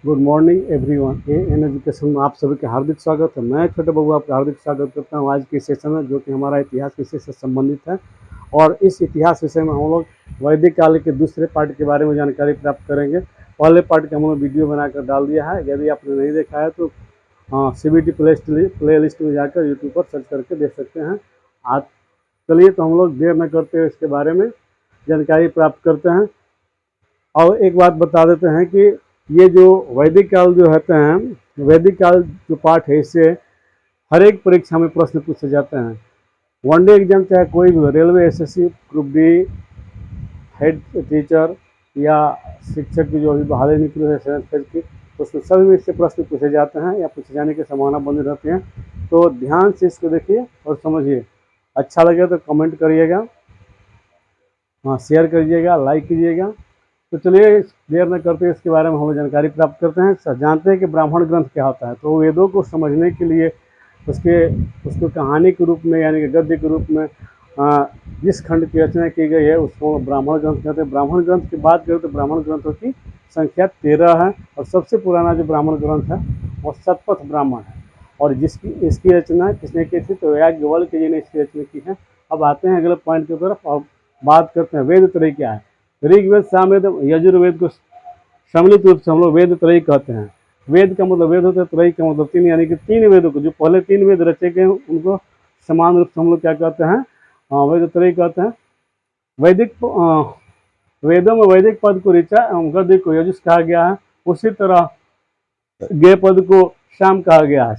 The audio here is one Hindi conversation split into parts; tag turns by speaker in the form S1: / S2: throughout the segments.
S1: Good morning everyone. An education में आप सभी का हार्दिक स्वागत है। मैं छोटे बबू आपका हार्दिक स्वागत करता हूं आज के सेशन में, जो कि हमारा इतिहास विषय से संबंधित है। और इस इतिहास विषय में हम लोग वैदिक काल के दूसरे पार्ट के बारे में जानकारी प्राप्त करेंगे। पहले पार्ट का हम लोग वीडियो बनाकर डाल दिया है, यदि आपने नहीं देखा है तो CBT प्ले लिस्ट में जाकर यूट्यूब पर सर्च करके देख सकते हैं। आज चलिए तो हम लोग देर न करते हुए इसके बारे में जानकारी प्राप्त करते हैं। और एक बात बता देते हैं कि ये जो वैदिक काल जो होते हैं, वैदिक काल जो पाठ है, इससे हर एक परीक्षा में प्रश्न पूछे जाते हैं। वनडे एग्जाम चाहे कोई भी हो, railway, SSC, group D, head teacher या शिक्षक की जो अभी बहाली निकली है 7th फेज की, उसमें सभी में इससे प्रश्न पूछे जाते हैं या पूछे जाने की संभावना बनी रहती है। तो ध्यान से इसको देखिए और समझिए। अच्छा लगे तो कमेंट करिएगा, शेयर करिएगा, लाइक कीजिएगा। तो चलिए देर न करते इसके बारे में हम जानकारी प्राप्त करते हैं। जानते हैं कि ब्राह्मण ग्रंथ क्या होता है। तो वेदों को समझने के लिए उसको कहानी के रूप में यानी कि गद्य के रूप में जिस खंड की रचना की गई है उसको ब्राह्मण ग्रंथ कहते हैं। ब्राह्मण ग्रंथ की बात करें तो ब्राह्मण ग्रंथों की संख्या 13 है और सबसे पुराना जो ब्राह्मण ग्रंथ है वो शतपथ ब्राह्मण है। और इसकी रचना किसने की थी? तो याज्ञवल्क्य जी ने इसकी रचना की है। अब आते हैं अगले पॉइंट की तरफ और बात करते हैं वेद त्रय क्या है। ऋग्वेद, सामवेद, यजुर्वेद को सम्मिलित रूप से हम लोग वेद त्रय कहते हैं। वेद का मतलब वेद होता है, त्रय का मतलब 3, यानी कि 3 वेदों को, जो पहले 3 वेद रचे गए उनको समान रूप से हम लोग क्या कहते हैं? वेद त्रय कहते हैं। वैदिक वेदों में वैदिक पद को ऋचा एवं गद्य को यजुष कहा गया है। उसी तरह ज्ञेय पद को शाम कहा गया है।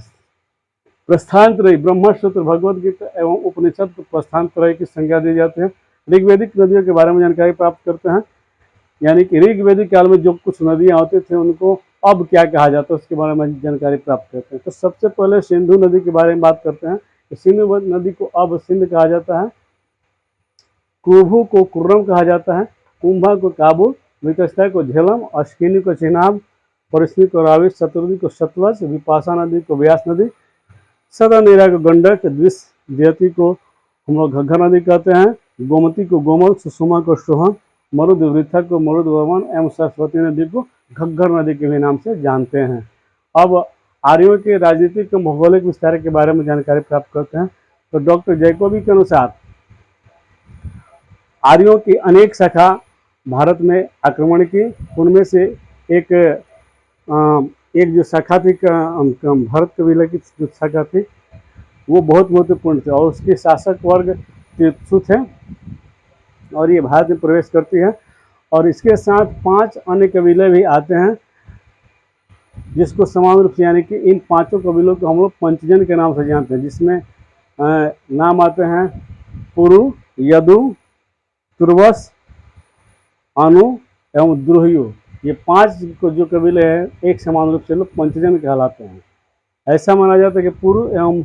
S1: प्रस्थान त्रय, ब्रह्मसूत्र, भगवद गीता एवं उपनिषद को प्रस्थान त्रय की संज्ञा दी जाती है। ऋग्वेदिक नदियों के बारे में जानकारी प्राप्त करते हैं, यानी कि ऋग्वेदिक काल में जो कुछ नदियां होती थी उनको अब क्या कहा जाता है उसके बारे में जानकारी प्राप्त करते हैं। तो सबसे पहले सिंधु नदी के बारे में बात करते हैं। तो सिंधु नदी को अब सिंध कहा जाता है। कुरभू को कुर्रम कहा जाता है। कुंभा को काबुल, विकसता को झेलम, अश्विनी को चिनाब, परिस्मी को रावी, शत्रुदी को सतलज, विपाशा नदी को व्यास नदी, सदानीरा को गंडक, द्वितीय को हम लोग घग्गर नदी कहते हैं, गोमती को गोमल, सुषमा को सोहन, मरुद वृथा को मरुद वर्मन एवं सरस्वती नदी को घग्गर नदी के भी नाम से जानते हैं। अब आर्यों के राजनीतिक और भौगोलिक विस्तार के बारे में जानकारी प्राप्त करते हैं। तो डॉक्टर जैकोबी के अनुसार आर्यों की अनेक शाखा भारत में आक्रमण की। उनमें से एक जो शाखा थी भरत कबीले की जो शाखा थी वो बहुत महत्वपूर्ण थी और उसके शासक वर्ग तीर्थु थे और ये भारत में प्रवेश करती है। और इसके साथ 5 अन्य कबीले भी आते हैं, जिसको समान रूप से यानी कि इन 5 कबीलों को हम लोग पंचजन के नाम से जानते हैं, जिसमें नाम आते हैं पुरु, यदु, तुर्वस, अनु एवं द्रोहियो। ये 5 को जो कबीले हैं एक समान रूप से लोग पंचजन कहलाते हैं। ऐसा माना जाता है कि पुरु एवं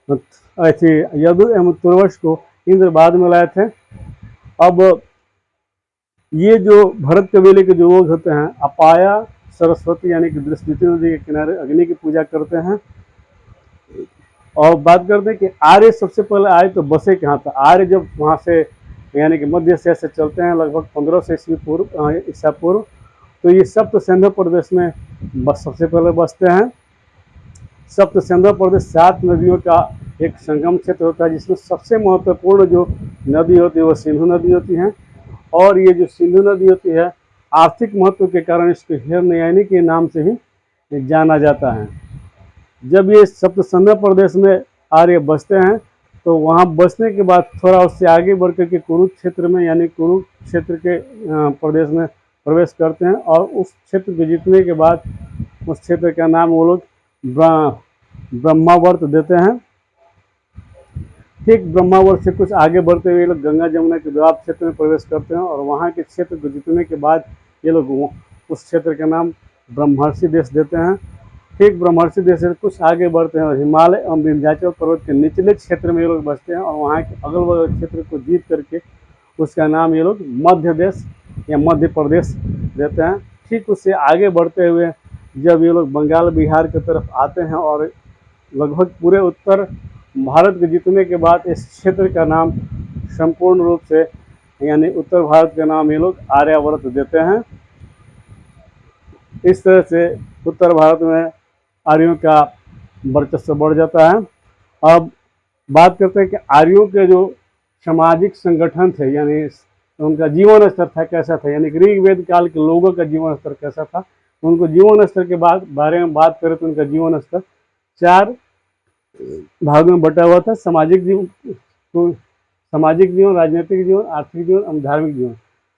S1: यदु एवं तुर्वस को इंद्र बाद में लाए थे। अब ये जो भरत कबीले के जो लोग होते हैं अपाया, सरस्वती यानी कि दृष्टि नदी के किनारे अग्नि की पूजा करते हैं। और बात करते हैं कि आर्य सबसे पहले आए तो बसे कहाँ था। आर्य जब वहाँ से यानी कि मध्य एशिया से चलते हैं लगभग 1500 ईसा पूर्व, तो ये सप्त सिंधु प्रदेश में सबसे पहले बसते हैं। सप्त सिंधु प्रदेश 7 नदियों का एक संगम क्षेत्र होता है, जिसमें सबसे महत्वपूर्ण जो नदी होती है वो सिंधु नदी होती है। और ये जो सिंधु नदी होती है आर्थिक महत्व के कारण इसको हिरण्ययनी के नाम से भी जाना जाता है। जब ये सप्त सिंधु प्रदेश में आर्य बसते हैं तो वहाँ बसने के बाद थोड़ा उससे आगे बढ़ करके कुरुक्षेत्र में यानी कुरुक्षेत्र के प्रदेश में प्रवेश करते हैं और उस क्षेत्र को जीतने के बाद उस क्षेत्र का नाम वो लोग ब्रह्मावर्त देते हैं। ठीक ब्रह्मावर्त से कुछ आगे बढ़ते हुए लोग गंगा जमुना के द्वाब क्षेत्र में प्रवेश करते हैं और वहाँ के क्षेत्र को जीतने के बाद ये लोग उस क्षेत्र का नाम ब्रह्मर्षि देश देते हैं। ठीक ब्रह्मर्षि देश से कुछ आगे बढ़ते हैं और हिमालय एवं विंध्याचल पर्वत के निचले क्षेत्र में ये लोग बसते हैं और वहाँ के अगल बगल क्षेत्र को जीत करके उसका नाम ये लोग मध्य देश या मध्य प्रदेश देते हैं। ठीक उससे आगे बढ़ते हुए जब ये लोग बंगाल बिहार की तरफ आते हैं और लगभग पूरे उत्तर भारत के जीतने के बाद इस क्षेत्र का नाम संपूर्ण रूप से यानी उत्तर भारत का नाम ये लोग आर्यावर्त देते हैं। इस तरह से उत्तर भारत में आर्यों का वर्चस्व बढ़ जाता है। अब बात करते हैं कि आर्यों के जो सामाजिक संगठन थे, यानी उनका जीवन स्तर था कैसा था, यानी कि ऋग्वेद काल के लोगों का जीवन स्तर कैसा था। उनको जीवन स्तर के बारे में बात करें तो उनका जीवन स्तर 4 भागों में बटा हुआ था। सामाजिक जीवन, तो सामाजिक जीवन, राजनीतिक जीवन, आर्थिक जीवन एवं धार्मिक जीवन।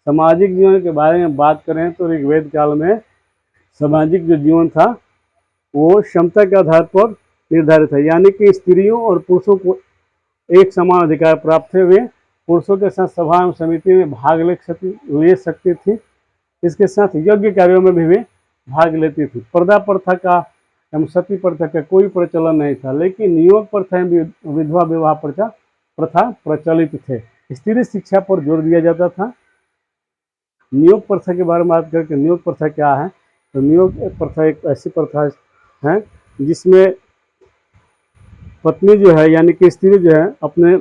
S1: सामाजिक जीवन के बारे में बात करें तो ऋग्वेद काल में सामाजिक जो जीवन था वो क्षमता के आधार पर निर्धारित है, यानी कि स्त्रियों और पुरुषों को एक समान अधिकार प्राप्त थे। वे पुरुषों के साथ सभा एवं समिति में भाग ले सकती थी। इसके साथ यज्ञ कार्यों में भी वे भाग लेती थी। पर्दा प्रथा का एवं सती प्रथा का कोई प्रचलन नहीं था, लेकिन नियोग प्रथा एवं विधवा विवाह प्रथा प्रचलित थे। स्त्री शिक्षा पर जोर दिया जाता था। नियोग प्रथा के बारे में बात करके, नियोग प्रथा क्या है, तो नियोग प्रथा एक ऐसी प्रथा है जिसमें पत्नी जो है, यानी कि स्त्री जो है, अपने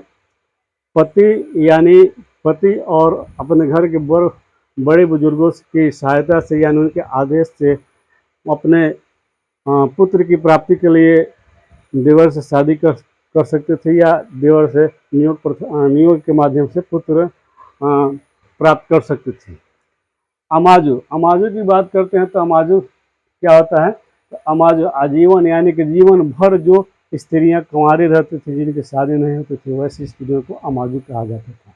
S1: पति और अपने घर के बड़े बुजुर्गों की सहायता से, यानी उनके आदेश से अपने पुत्र की प्राप्ति के लिए देवर से शादी कर सकते थे, या देवर से नियोग के माध्यम से पुत्र प्राप्त कर सकते थे। अमाजु की बात करते हैं तो अमाजु क्या होता है, तो अमाजु आजीवन, यानी कि जीवन भर जो स्त्रियां कुंवारी रहती थी, जिनकी शादी नहीं होती थी, वैसी स्त्रियों को अमाजु कहा जाता था।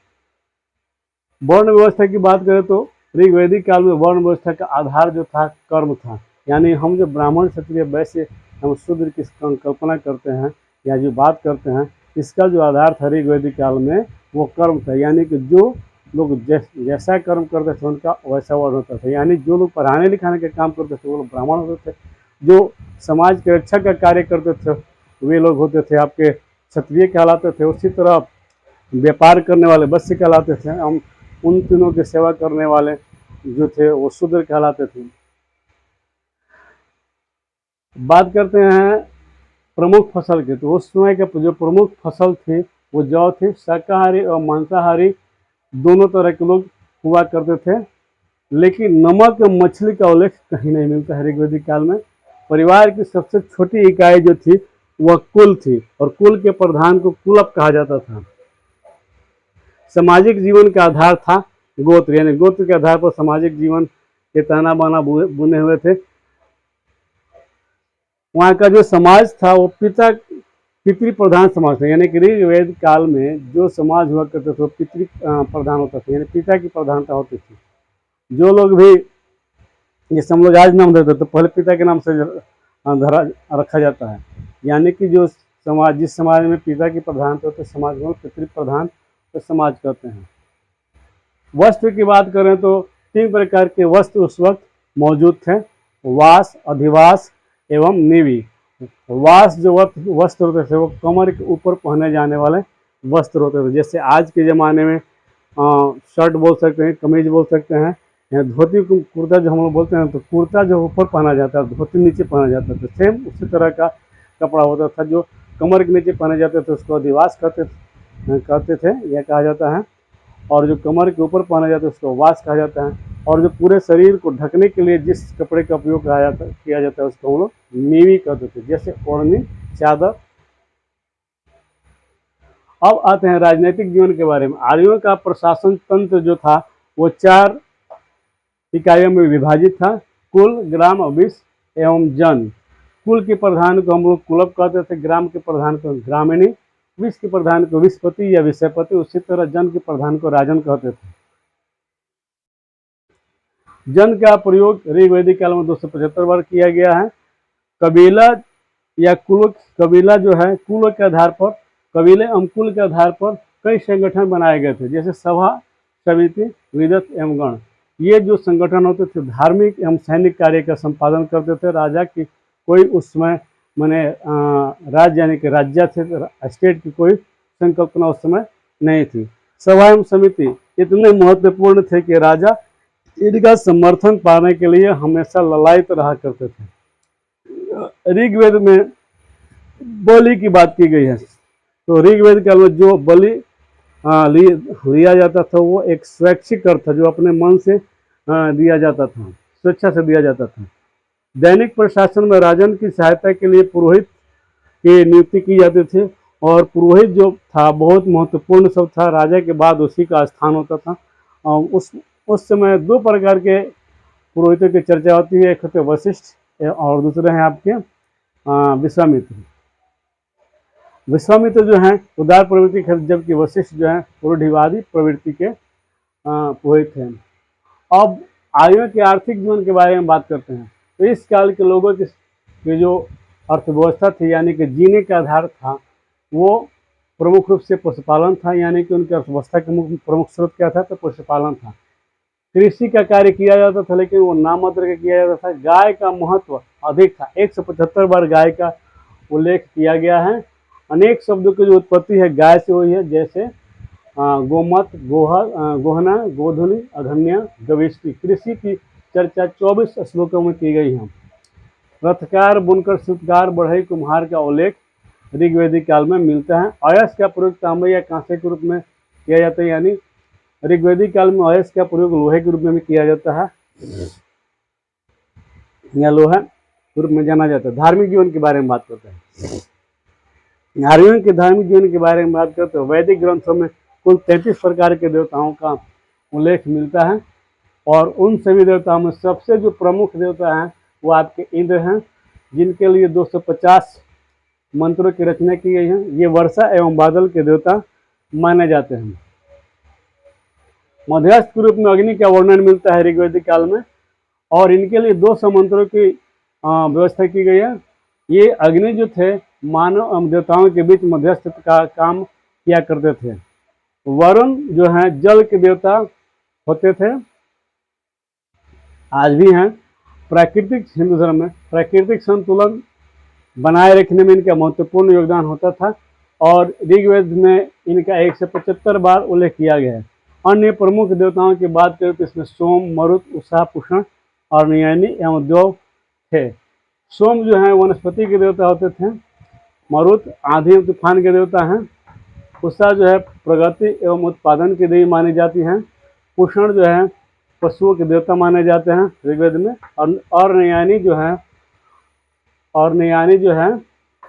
S1: वर्ण व्यवस्था की बात करें तो ऋग्वैदिक काल में वर्ण व्यवस्था का आधार जो था कर्म था, यानी हम जो ब्राह्मण क्षत्रिय वैश्य हम शूद्र की कल्पना करते हैं या जो बात करते हैं, इसका जो आधार था ऋग्वैदिक काल में वो कर्म था, यानी कि जो लोग जैसा कर्म करते थे उनका वैसा वर्ण होता था। यानी जो लोग पढ़ाने लिखाने का काम करते थे वो लोग ब्राह्मण होते थे, जो समाज के रक्षा का कार्य करते थे वे लोग होते थे आपके क्षत्रिय कहलाते थे। उसी तरह व्यापार करने वाले वैश्य कहलाते थे। हम उन तीनों की सेवा करने वाले जो थे वो शूद्र कहलाते थे। बात करते हैं प्रमुख फसल की, तो उस समय के जो प्रमुख फसल थी वो जौ थी। शाकाहारी और मांसाहारी दोनों तरह के लोग हुआ करते थे, लेकिन नमक और मछली का उल्लेख कहीं नहीं मिलता है ऋग्वैदिक काल में। परिवार की सबसे छोटी इकाई जो थी वह कुल थी, और कुल के प्रधान को कुलप कहा जाता था। सामाजिक जीवन का आधार था गोत्र, यानी गोत्र के आधार पर सामाजिक जीवन के ताना बाना बुने हुए थे। वहाँ का जो समाज था वो पितृ प्रधान समाज था, यानी कि ऋग्वेद काल में जो समाज हुआ करते थे वो पितृ प्रधान होता था, यानी पिता की प्रधानता होती थी। जो लोग भी, जैसे हम लोग आज नाम देते तो पहले पिता के नाम से रखा जाता है, यानी कि जो समाज, जिस समाज में पिता की प्रधानता होती है समाज में पितृ प्रधान तो समाज कहते हैं। वस्त्र की बात करें तो 3 प्रकार के वस्त्र उस वक्त मौजूद थे, वास, अधिवास एवं निवि। वास जो वस्त्र होते थे वो कमर के ऊपर पहने जाने वाले वस्त्र होते थे, जैसे आज के ज़माने में शर्ट बोल सकते हैं, कमीज बोल सकते हैं, या धोती कुर्ता जो हम लोग बोलते हैं, तो कुर्ता जो ऊपर पहना जाता है, धोती नीचे पहना जाता था। सेम उसी तरह का कपड़ा होता था जो कमर के नीचे पहने जाते थे, उसको अधिवास कहते थे या कहा जाता है, और जो कमर के ऊपर पहना जाता है उसको वास कहा जाता है, और जो पूरे शरीर को ढकने के लिए जिस कपड़े का उपयोग किया जाता है उसको हम लोग नीवी कहते थे, जैसे ओढ़नी, चादर। अब आते हैं राजनीतिक जीवन के बारे में। आर्यों का प्रशासन तंत्र जो था वो 4 इकाइयों में विभाजित था, कुल, ग्राम, विष एवं जन। कुल के प्रधान को हम लोग कुलप कहते थे, ग्राम के प्रधान को ग्रामीणी, विष के प्रधान को विषपति या विषयपति, उसी तरह जन के प्रधान को राजन कहते थे। जन का प्रयोग ऋग्वैदिक काल में 275 बार किया गया है। कबीला या कबीला जो है कुल के आधार पर, कबीले एवं कुल के आधार पर कई संगठन बनाए गए थे, जैसे सभा, समिति, विदत एवं गण। ये जो संगठन होते थे धार्मिक एवं सैनिक कार्य का संपादन करते थे। राजा की कोई उस समय मैंने राज्य यानी कि राज्य थे, स्टेट की कोई संकल्पना उस समय नहीं थी। सभा एवं समिति इतने महत्वपूर्ण थे कि राजा इनका समर्थन पाने के लिए हमेशा ललायत रहा करते थे। ऋग्वेद में बलि की बात की गई है, तो ऋग्वेद काल में जो बलि लिया जाता था वो एक स्वैच्छिक कर था, जो अपने मन से दिया जाता था, स्वेच्छा से दिया जाता था। दैनिक प्रशासन में राजन की सहायता के लिए पुरोहित की नियुक्ति की जाती थी, और पुरोहित जो था बहुत महत्वपूर्ण सब था, राजा के बाद उसी का स्थान होता था। उस समय दो प्रकार के पुरोहितों की चर्चा होती है, एक होते वशिष्ठ और दूसरे हैं आपके विश्वामित्र। विश्वामित्र जो हैं उदार प्रवृत्ति के, जबकि वशिष्ठ जो हैं रूढ़िवादी प्रवृत्ति के पुरोहित हैं। अब आर्यों के आर्थिक जीवन के बारे में बात करते हैं। तो इस काल के लोगों की जो अर्थव्यवस्था थी, यानी कि जीने का आधार था, वो प्रमुख रूप से पशुपालन था, यानी कि उनकी अर्थव्यवस्था का प्रमुख स्रोत क्या था, तो पशुपालन था। कृषि का कार्य किया जाता था, लेकिन वो नाम मात्र का किया जाता था। गाय का महत्व अधिक था, 175 बार गाय का उल्लेख किया गया है। अनेक शब्दों की जो उत्पत्ति है गाय से हुई है, जैसे गोमत, गोहना, गोधुली, अधन्या, गविष्टि। कृषि की चर्चा 24 श्लोकों में की गई है। रथकार, बुनकर, शिल्पकार, बढ़ई, कुम्हार का उल्लेख ऋग्वेदिक काल में मिलता है। अयस्क का प्रयोग तांबे या कांसे के रूप में किया जाता है, यानी ऋग्वेदिक काल में अयस्क का प्रयोग लोहे के रूप में भी किया जाता है, या लोहा के रूप में जाना जाता है। धार्मिक जीवन के बारे में बात करते हैं। आर्यों के धार्मिक जीवन के बारे में बात करते हैं। वैदिक ग्रंथों में कुल 33 प्रकार के देवताओं का उल्लेख मिलता है, और उन सभी देवताओं में सबसे जो प्रमुख देवता हैं वो आपके इंद्र हैं, जिनके लिए 250 मंत्रों की रचना की गई है। ये वर्षा एवं बादल के देवता माने जाते हैं। मध्यस्थ के रूप में अग्नि का वर्णन मिलता है ऋग्वेदिक काल में, और इनके लिए 200 मंत्रों की व्यवस्था की गई है। ये अग्नि जो थे मानव देवताओं के बीच मध्यस्थ का काम किया करते थे। वरुण जो है जल के देवता होते थे, आज भी हैं। प्राकृतिक, हिंदू धर्म में प्राकृतिक संतुलन बनाए रखने में इनका महत्वपूर्ण योगदान होता था, और ऋग्वेद में इनका 175 बार उल्लेख किया गया है। अन्य प्रमुख देवताओं की बात करें तो इसमें सोम, मरुत, उषा, पुषण और नयनी एवं देव थे। सोम जो है वनस्पति के देवता होते थे। मरुत आंधी एवं तूफान के देवता हैं। उषा जो है प्रगति एवं उत्पादन की देवी मानी जाती हैं। पुषण जो है पशुओं के देवता माने जाते हैं ऋग्वेद में, और नयानी जो है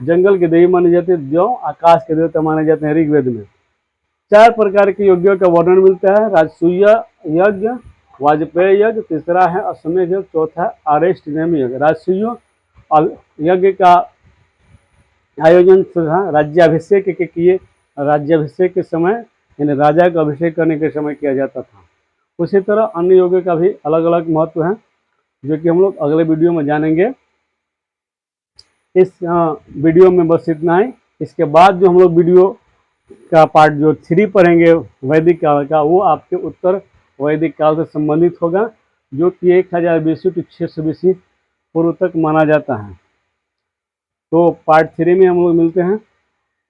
S1: जंगल के देवी मानी जाती है। देव आकाश के देवता माने जाते हैं ऋग्वेद में। 4 प्रकार के यज्ञों का वर्णन मिलता है। राजसूय यज्ञ, वाजपेय यज्ञ, तीसरा है अश्वमेध यज्ञ, चौथा आरेष्टनेमी यज्ञ। राजसूय यज्ञ का आयोजन राज्याभिषेक के किए, राज्याभिषेक के समय यानी राजा का अभिषेक करने के समय किया जाता था। उसी तरह अन्य यज्ञों का भी अलग अलग महत्व है, जो कि हम लोग अगले वीडियो में जानेंगे। इस वीडियो में बस इतना ही। इसके बाद जो हम लोग वीडियो का पार्ट जो 3 पढ़ेंगे वैदिक काल का, वो आपके उत्तर वैदिक काल से संबंधित होगा, जो कि 1000 BC to 600 BC पूर्व तक माना जाता है। तो पार्ट 3 में हम लोग मिलते हैं,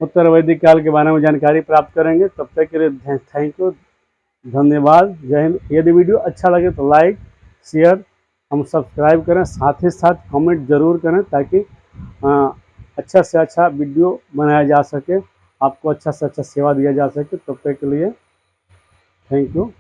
S1: उत्तर वैदिक काल के बारे में जानकारी प्राप्त करेंगे। तब तक के लिए थैंक यू, धन्यवाद, जय हिंद। यदि वीडियो अच्छा लगे तो लाइक, शेयर हम सब्सक्राइब करें, साथ ही साथ कमेंट जरूर करें, ताकि अच्छा से अच्छा वीडियो बनाया जा सके, आपको अच्छा से अच्छा सेवा दिया जा सके। तब तक के लिए थैंक यू।